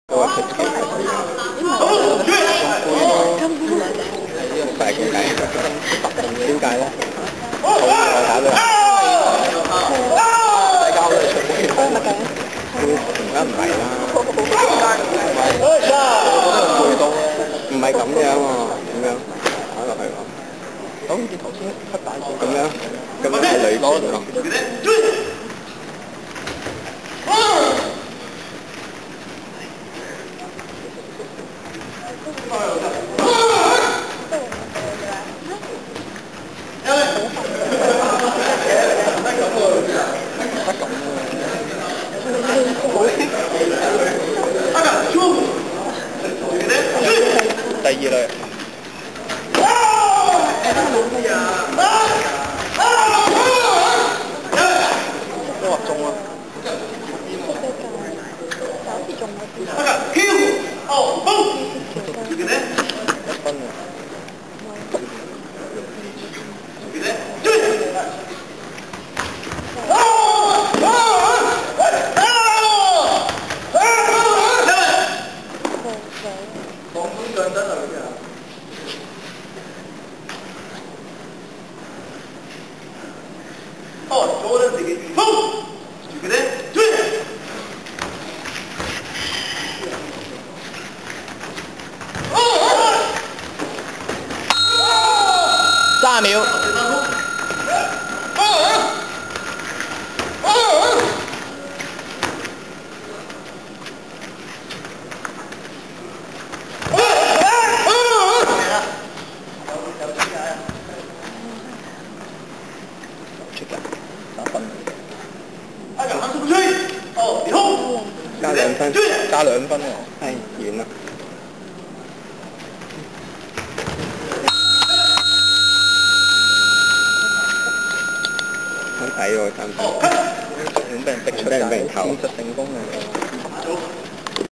我食嘅快點解？點解咧？好，我打咗。大家都係出門。而家唔係啦。唔係咁樣喎，咁樣打落去喎。好似頭先黑大咁樣，咁樣係女攞咯。第二類。都話中啊！30秒。出㗎，打分。加2分，加2分喎。係完啦。好睇喎，3分。俾人逼出界，技術成功嘅。